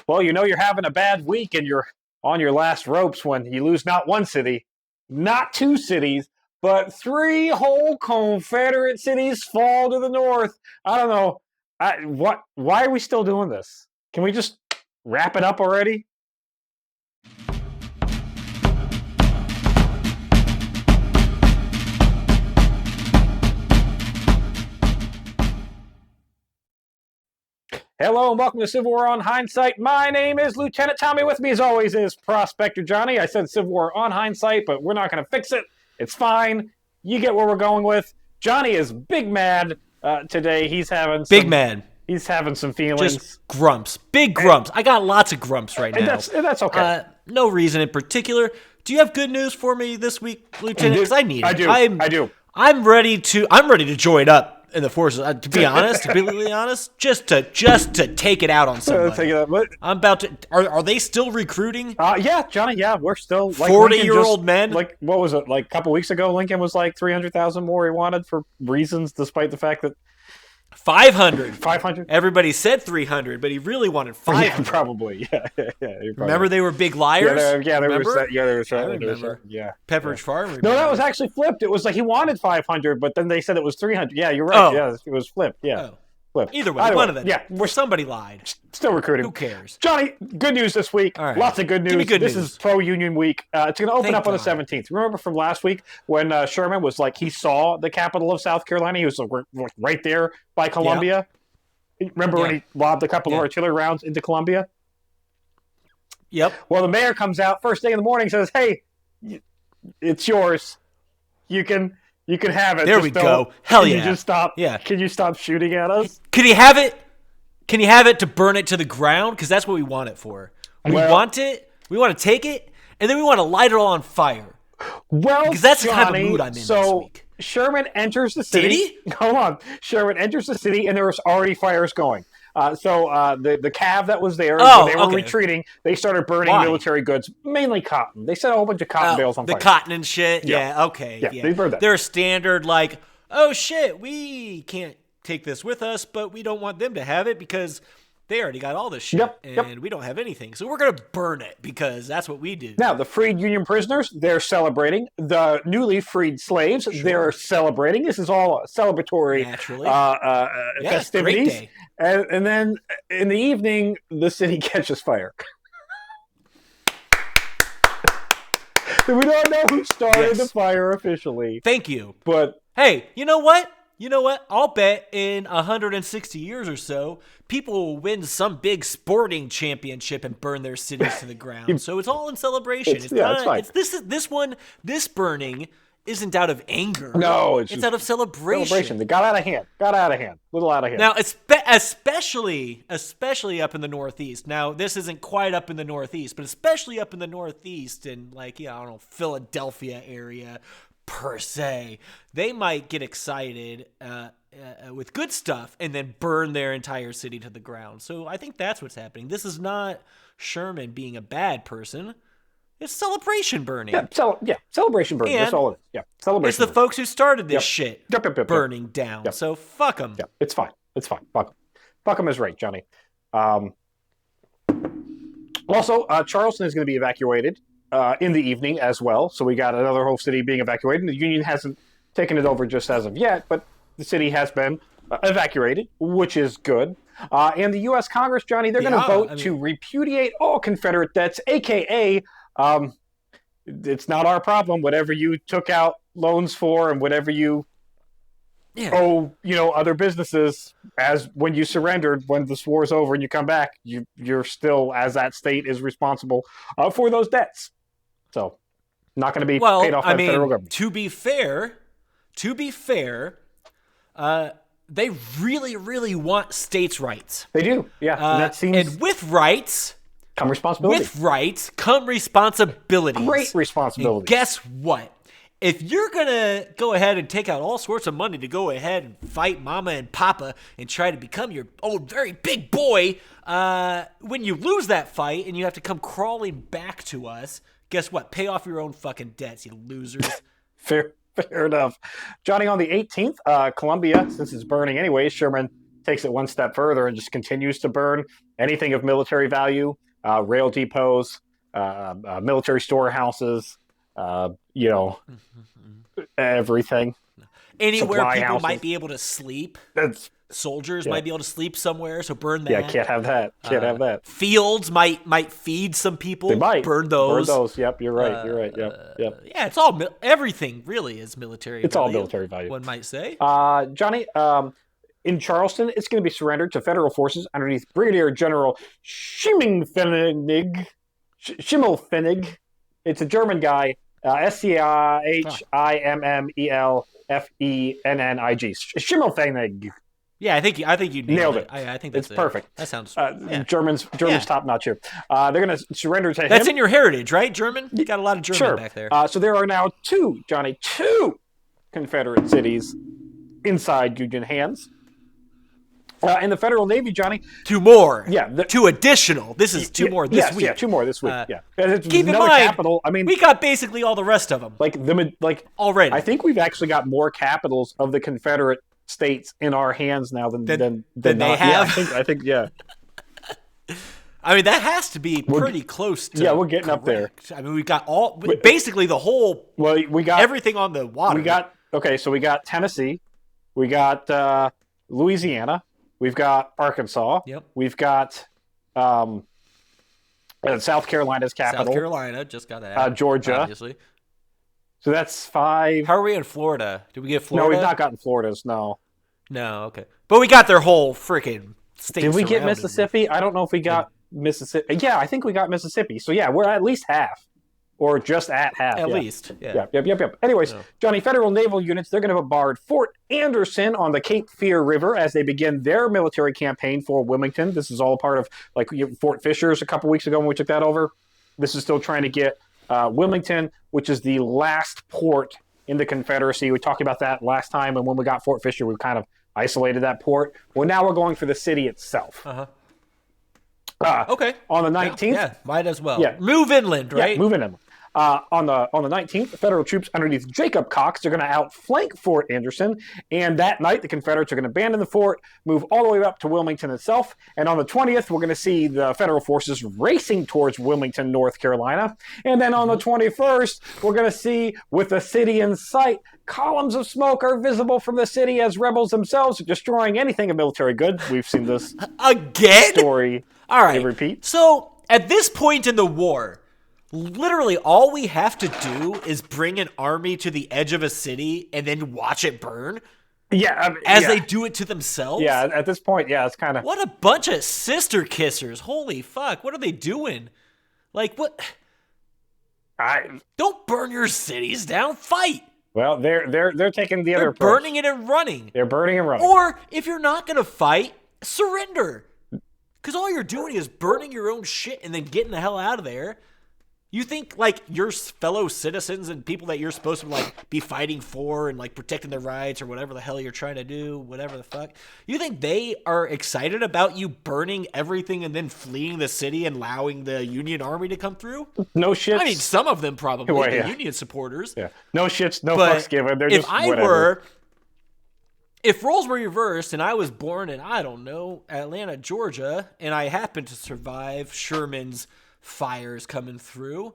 Well, you're having a bad week and you're on your last ropes when you lose not one city, not two cities, but three whole Confederate cities fall to the north. I don't know. Why are we still doing this? Can we just wrap it up already? Hello and welcome to Civil War on Hindsight. My name is Lieutenant Tommy. With me as always is Prospector Johnny. I said Civil War on Hindsight, but we're not going to fix it. It's fine. You get where we're going with. Johnny is big mad today. He's having some feelings. Just grumps. Big grumps. I got lots of grumps right now. And that's okay. No reason in particular. Do you have good news for me this week, Lieutenant? Because I need it. I do. I'm ready to join up in the forces. To be honest, just to take it out on somebody. I'm about to. Are they still recruiting? Yeah, Johnny. Yeah, we're still like 40-year-old men. Like what was it? Like a couple weeks ago, Lincoln was like 300,000 more he wanted for reasons, despite the fact that 500. 500. Everybody said 300, but he really wanted 500. Yeah, probably. Yeah. Remember they were big liars? Yeah, they were. I remember. Yeah. Pepperidge Farm. No, that was actually flipped. It was like he wanted 500, but then they said it was 300. Yeah, you're right. Oh. Yeah, it was flipped. Yeah. Oh. Either way, one of them. Yeah, somebody lied. Still recruiting. Who cares? Johnny, good news this week. Right. Lots of good news. Give me good news. This is pro-union week. It's going to open up on the 17th. Remember from last week when Sherman was like, he saw the capital of South Carolina? He was like, right there by Columbia. Yeah. Remember when he lobbed a couple of artillery rounds into Columbia? Yep. Well, the mayor comes out first thing in the morning and says, hey, it's yours. You can have it. There we go. Hell yeah. Can you just stop? Yeah. Can you stop shooting at us? Can you have it? Can you have it to burn it to the ground? Because that's what we want it for. We want it. We want to take it, and then we want to light it all on fire. Well, because that's Johnny, the kind of mood I'm in this week. Sherman enters the city. Did he? Hold on. Sherman enters the city, and there was already fires going. The cav that was there, when they were retreating, they started burning military goods, mainly cotton. They set a whole bunch of cotton bales on fire. The cotton and shit? Yeah, okay. Yeah, they burned that. They're standard like, oh shit, we can't take this with us, but we don't want them to have it because they already got all this shit, and we don't have anything. So we're going to burn it because that's what we do. Now, the freed Union prisoners, they're celebrating. The newly freed slaves, they're celebrating. This is all celebratory festivities. Great day. And then in the evening, the city catches fire. We don't know who started the fire officially. Thank you. But hey, you know what? I'll bet in 160 years or so, people will win some big sporting championship and burn their cities to the ground. So it's all in celebration. It's fine. This burning isn't out of anger. No, it's out of celebration. They got out of hand. A little out of hand. Now, especially up in the Northeast. Now, this isn't quite up in the Northeast, but especially up in the Northeast and I don't know, Philadelphia area per se, they might get excited with good stuff and then burn their entire city to the ground. So I think that's what's happening. This is not Sherman being a bad person. It's celebration burning. Celebration burning. And that's all it is. Yeah, celebration. It's the burning. Folks who started this shit burning down. Yep. So fuck them. Yeah, it's fine. Fuck them is right, Johnny. Also, Charleston is going to be evacuated in the evening as well. So we got another whole city being evacuated. The Union hasn't taken it over just as of yet, but the city has been evacuated, which is good. And the U.S. Congress, Johnny, they're going to vote to repudiate all Confederate debts, a.k.a. It's not our problem. Whatever you took out loans for and whatever you owe, other businesses, as when you surrendered, when this war is over and you come back, you're still, as that state is responsible for those debts. So, not going to be paid off by the federal government. To be fair, they really, really want states' rights. They do, yeah. That seems... And with rights... come responsibility. With rights come responsibilities. Great responsibility. And guess what? If you're going to go ahead and take out all sorts of money to go ahead and fight mama and papa and try to become your old, very big boy, when you lose that fight and you have to come crawling back to us, guess what? Pay off your own fucking debts, you losers. Fair enough. Johnny, on the 18th, Columbia, since it's burning anyway, Sherman takes it one step further and just continues to burn anything of military value, rail depots, military storehouses, everything. Anywhere Supply people houses. might be able to sleep. That's Soldiers might be able to sleep somewhere, so burn that. yeah. Can't have that. Can't have that. Fields might feed some people. They might burn those. Burn those. Yep. You're right. You're right. Yep. Yep. Yeah, it's all everything really is military. It's value, all military value. one might say. Johnny, in Charleston, it's going to be surrendered to federal forces underneath Brigadier General Schimmelfennig. Schimmelfennig. It's a German guy. Schimmelfennig. Schimmelfennig. Yeah, I think you nailed it. I think that's perfect. That sounds Germans top notch here. They're going to surrender to him. That's in your heritage, right? German. You got a lot of German back there. So there are now two Confederate cities inside Union hands. In the Federal Navy, Johnny. Two more. Yeah. Two additional. This is two more this week. Yeah, two more this week. Keep in mind, capital. I mean, we got basically all the rest of them. Already. I think we've actually got more capitals of the Confederate states in our hands now than they have. Yeah, I think. I mean, that has to be pretty close to. Yeah, we're getting up there. I mean, we've got basically the whole. Well, we got everything on the water. So we got Tennessee, we got Louisiana, we've got Arkansas. Yep. We've got South Carolina's capital. South Carolina just got that. Georgia. Obviously. So that's 5. How are we in Florida? Did we get Florida? No, we've not gotten Florida's. No. No. Okay. But we got their whole freaking state. Did we get Mississippi? I don't know if we got Mississippi. Yeah, I think we got Mississippi. So yeah, we're at least half. Or just at half. At least. Yeah. Yep. Anyways, Johnny, federal naval units, they're going to bombard Fort Anderson on the Cape Fear River as they begin their military campaign for Wilmington. This is all part of Fort Fisher's a couple weeks ago when we took that over. This is still trying to get Wilmington, which is the last port in the Confederacy. We talked about that last time, and when we got Fort Fisher, we kind of isolated that port. Well, now we're going for the city itself. Okay. On the 19th. Yeah, might as well. Yeah. Move inland, right? Yeah, move inland. On the 19th, the federal troops underneath Jacob Cox are going to outflank Fort Anderson, and that night the Confederates are going to abandon the fort, move all the way up to Wilmington itself, and on the 20th we're going to see the federal forces racing towards Wilmington, North Carolina, and then on the 21st we're going to see, with the city in sight, columns of smoke are visible from the city as rebels themselves are destroying anything of military goods. We've seen this again story. All right. Repeat. So at this point in the war, literally all we have to do is bring an army to the edge of a city and then watch it burn. Yeah, they do it to themselves. Yeah, at this point, it's kind of what a bunch of sister kissers. Holy fuck! What are they doing? Like what? Don't burn your cities down. Fight. Well, they're taking the other approach. Burning it and running. They're burning and running. Or if you're not gonna fight, surrender. Because all you're doing is burning your own shit and then getting the hell out of there. You think, your fellow citizens and people that you're supposed to, be fighting for and, protecting their rights or whatever the hell you're trying to do, whatever the fuck, you think they are excited about you burning everything and then fleeing the city and allowing the Union Army to come through? No shit. I mean, some of them probably, the Union supporters. Yeah. No shits, no fucks given. They're just whatever. If roles were reversed and I was born in, I don't know, Atlanta, Georgia, and I happened to survive Sherman's fires coming through,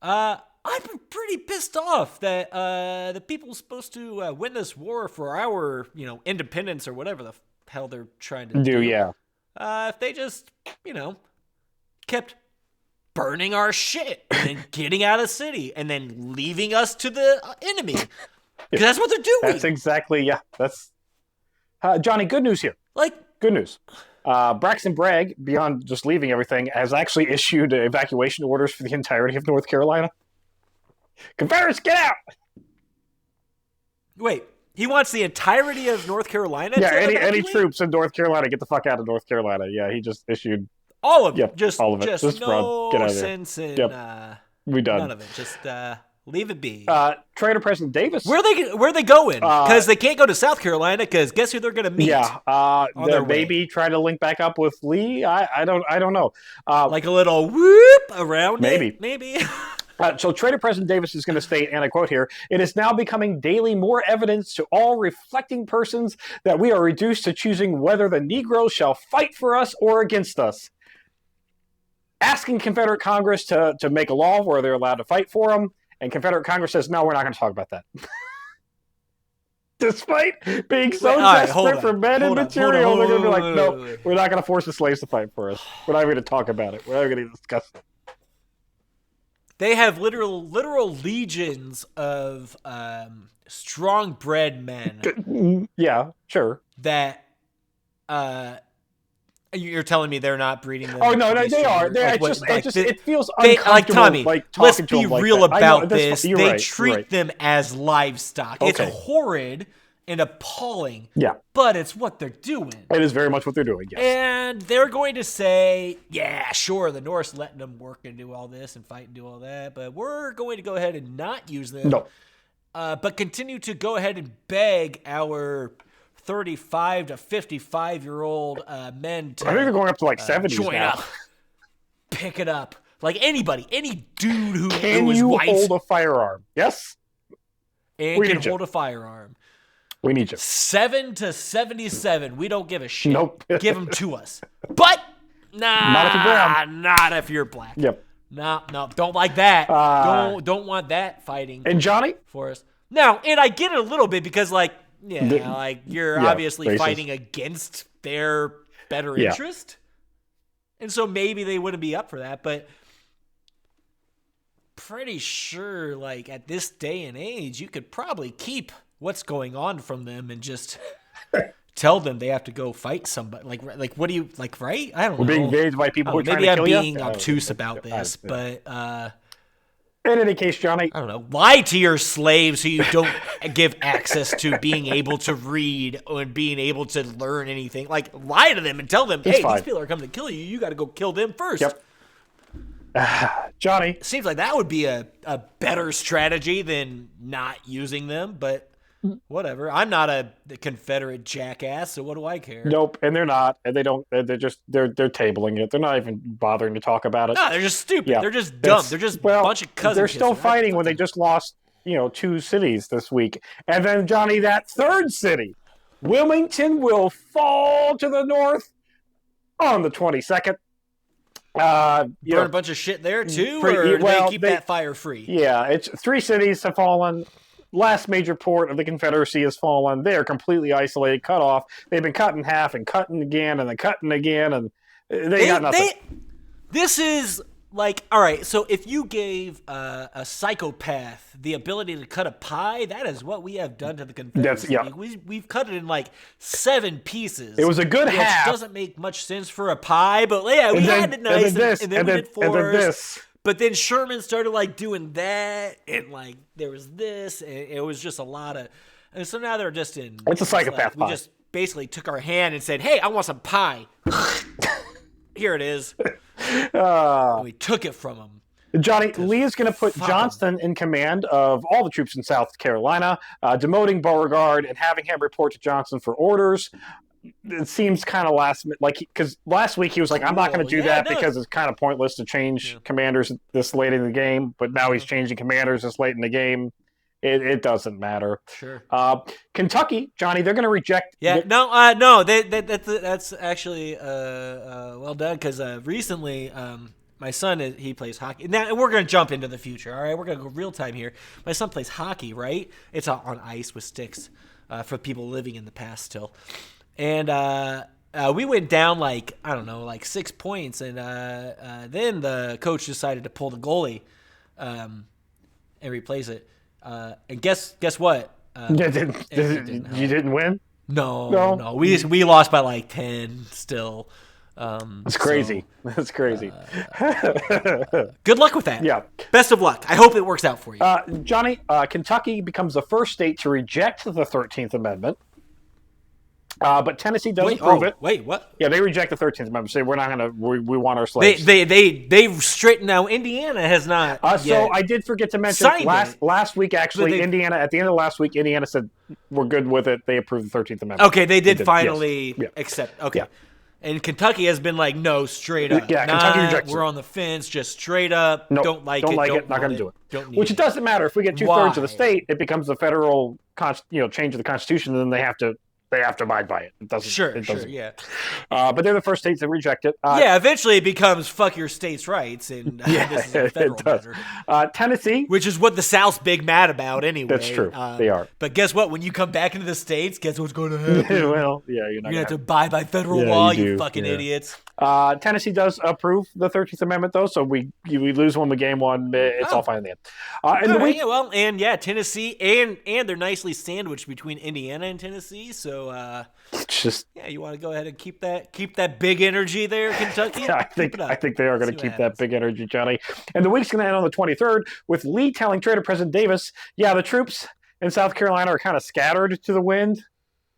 I'd be pretty pissed off that the people supposed to win this war for our, independence or whatever the hell they're trying to do. Yeah. If they just, kept burning our shit and then getting out of the city and then leaving us to the enemy. Because that's what they're doing. That's exactly, that's... Johnny, good news here. Good news. Braxton Bragg, beyond just leaving everything, has actually issued evacuation orders for the entirety of North Carolina. Confederates, get out! Wait, he wants the entirety of North Carolina? Yeah, any troops in North Carolina, get the fuck out of North Carolina. Yeah, he just issued... all of it. Yep, just all of it. Just no get out of there. sense in... we done. None of it. Just... leave it be. Trader President Davis. Where are they going? Because they can't go to South Carolina. Because guess who they're going to meet? Yeah. They're maybe trying to link back up with Lee. I don't know. Like a little whoop around. Maybe. Maybe. So Trader President Davis is going to state, and I quote here, "It is now becoming daily more evidence to all reflecting persons that we are reduced to choosing whether the Negroes shall fight for us or against us." Asking Confederate Congress to make a law where they're allowed to fight for them, and Confederate Congress says, no, we're not going to talk about that. Despite being so desperate for men and material, they're going to be like, no, we're not going to force the slaves to fight for us. We're not going to talk about it. We're not going to discuss it. They have literal legions of strong-bred men. Yeah, sure. That you're telling me they're not breeding them? Oh no, they are. It feels uncomfortable. Like Tommy, let's be real about this. They treat them as livestock. Okay. It's horrid and appalling. Yeah, but it's what they're doing. It is very much what they're doing. Yes. And they're going to say, yeah, sure, the North's letting them work and do all this and fight and do all that, but we're going to go ahead and not use them. No. But continue to go ahead and beg our 35 to 55-year-old men to I think they're going up to like 70s join now. up, pick it up. Like anybody, any dude who can is you white hold a firearm? Yes, and can hold a firearm. We need you. 7 to 77. We don't give a shit. Nope. Give them to us. But not if you're brown. Not if you're black. Yep. No, don't like that. Don't want that fighting. And Johnny for us. Now, and I get it a little bit because like you're obviously racist. fighting against their better interest. And so maybe they wouldn't be up for that, but pretty sure like at this day and age you could probably keep what's going on from them and just tell them they have to go fight somebody. Like what do you like? Right? I don't know. We're being engaged by people who are trying to kill you. Maybe I'm being obtuse about this, but in any case, Johnny, I don't know. Lie to your slaves who you don't give access to being able to read or being able to learn anything. Like lie to them and tell them, hey, these people are coming to kill you. You got to go kill them first. Yep. Johnny, seems like that would be a better strategy than not using them, but whatever. I'm not a Confederate jackass, so what do I care? Nope, and they're not, and they don't. They're tabling it. They're not even bothering to talk about it. No, they're just stupid. Yeah. They're just dumb. They're just a bunch of cousins. They're still fighting when they just lost, 2 cities this week, and then Johnny, that third city, Wilmington, will fall to the North on the 22nd. Burn a bunch of shit there too, or do they keep that fire free? Yeah, it's 3 cities have fallen. Last major port of the Confederacy has fallen. They are completely isolated, cut off. They've been cut in half and cutting again and then cutting again, and they got nothing. This is like, all right, so if you gave a psychopath the ability to cut a pie, that is what we have done to the Confederacy. We've cut it in like 7 pieces. It was a good half. Which doesn't make much sense for a pie, but yeah, we had it nice, and then we did 4s. But then Sherman started like doing that, and like there was this, and it was just a lot of. And so now they're just in. It's a psychopath pie. We just basically took our hand and said, "Hey, I want some pie." Here it is. And we took it from them. Johnny, Lee is going to put Johnston in command of all the troops in South Carolina, demoting Beauregard and having him report to Johnson for orders. It seems kind of because last week he was like, I'm not going to do that because it's kind of pointless to change commanders this late in the game. But now he's changing commanders this late in the game. It doesn't matter. Sure. Kentucky, Johnny, they're going to reject. Yeah, no. That's actually well done because recently my son he plays hockey. Now we're going to jump into the future. All right, we're going to go real time here. My son plays hockey, right? It's on ice with sticks for people living in the past still. And we went down like 6 points, and then the coach decided to pull the goalie and replace it. And guess what? You didn't win? No. We lost by like 10 still. That's crazy. That's crazy. Good luck with that. Yeah. Best of luck. I hope it works out for you. Johnny, Kentucky becomes the first state to reject the 13th Amendment. But Tennessee does approve it. Wait, what? Yeah, they reject the 13th Amendment. Say we're not going to. We want our slaves. They've straightened. Now Indiana has not. So I did forget to mention last week. Actually, Indiana at the end of last week, Indiana said we're good with it. They approved the 13th Amendment. Okay, they did finally accept. Okay, And Kentucky has been like, no, straight up. Yeah, Kentucky rejects we're it. on the fence, just straight up. Nope, Don't like don't it. like don't it. Not going to do it. Don't need Which it. it doesn't matter if we get 2/3 Why? of the state. It becomes a federal, change of the Constitution, and then they have to abide by it. It doesn't. Sure, yeah. yeah. But they're the first states that reject it. Yeah, eventually it becomes fuck your states' rights, and this is a federal it does. matter. Tennessee, Which is what the South's big mad about anyway. That's true. They are. But guess what? When you come back into the States, guess what's going to happen? well, yeah, you're not You're going to have to have abide by federal law, you fucking idiots. Tennessee does approve the 13th Amendment, though, so we lose one, we gain one. It's all fine in the end. Tennessee, and they're nicely sandwiched between Indiana and Tennessee, so you want to go ahead and keep that big energy there, Kentucky? I think they are going to keep that big energy, Johnny. And the week's going to end on the 23rd with Lee telling Trader President Davis, the troops in South Carolina are kind of scattered to the wind,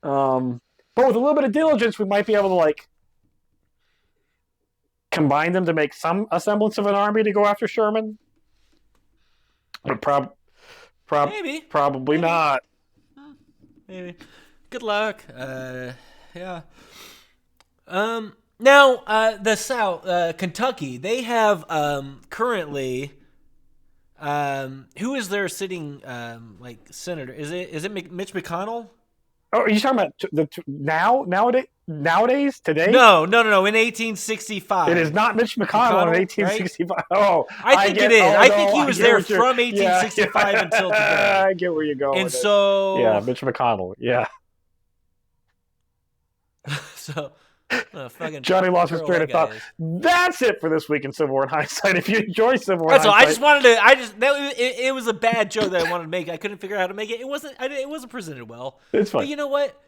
but with a little bit of diligence, we might be able to combine them to make a semblance of an army to go after Sherman. But probably not. Maybe. Good luck. Yeah. Now, the South, Kentucky, they have currently. Who is their sitting senator? Is it Mitch McConnell? Oh, are you talking about nowadays? Today? No. In 1865. It is not Mitch McConnell in 1865. Right? Oh, I think it is. I think he was there from 1865 until today. I get where you're going. And so, Mitch McConnell. Yeah. So, Johnny lost his train of thought. That's it for this week in Civil War in Hindsight. If you enjoy Civil War in Hindsight, I just wanted to. It was a bad joke that I wanted to make. I couldn't figure out how to make it. It wasn't presented well. It's fine. But you know what?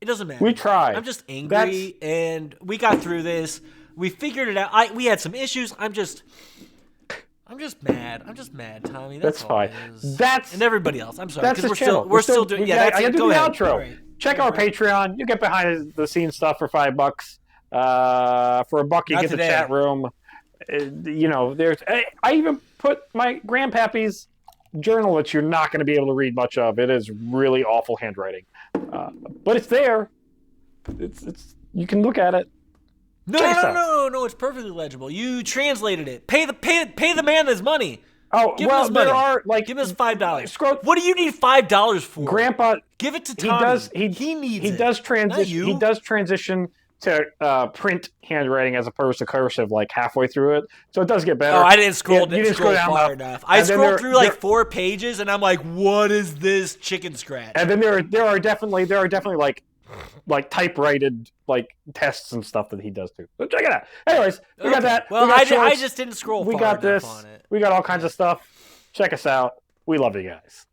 It doesn't matter. We tried. I'm just angry, and we got through this. We figured it out. We had some issues. I'm just mad. I'm just mad, Tommy. That's fine. And everybody else. I'm sorry. That's the channel. We're still doing. Yeah, I gotta do the outro. Right. Check our Patreon. You get behind the scenes stuff for $5. For $1, you get the chat room. I even put my grandpappy's journal that you're not going to be able to read much of. It is really awful handwriting, but it's there. It's you can look at it. No, it's perfectly legible. You translated it. Pay the man his money. Oh, give him his money. There are give him his $5. What do you need $5 for? Grandpa, give it to Tommy. He needs it. He does transition to print handwriting as opposed to cursive halfway through it, so it does get better. Oh, I didn't scroll. You didn't scroll down far enough. I scrolled through 4 pages, and I'm like, "What is this chicken scratch?" And then there are definitely typewritten tests and stuff that he does too. So check it out. Anyways, we got that. Well, I just didn't scroll. We got this. On it. We got all kinds of stuff. Check us out. We love you guys.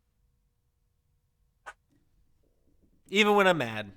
Even when I'm mad.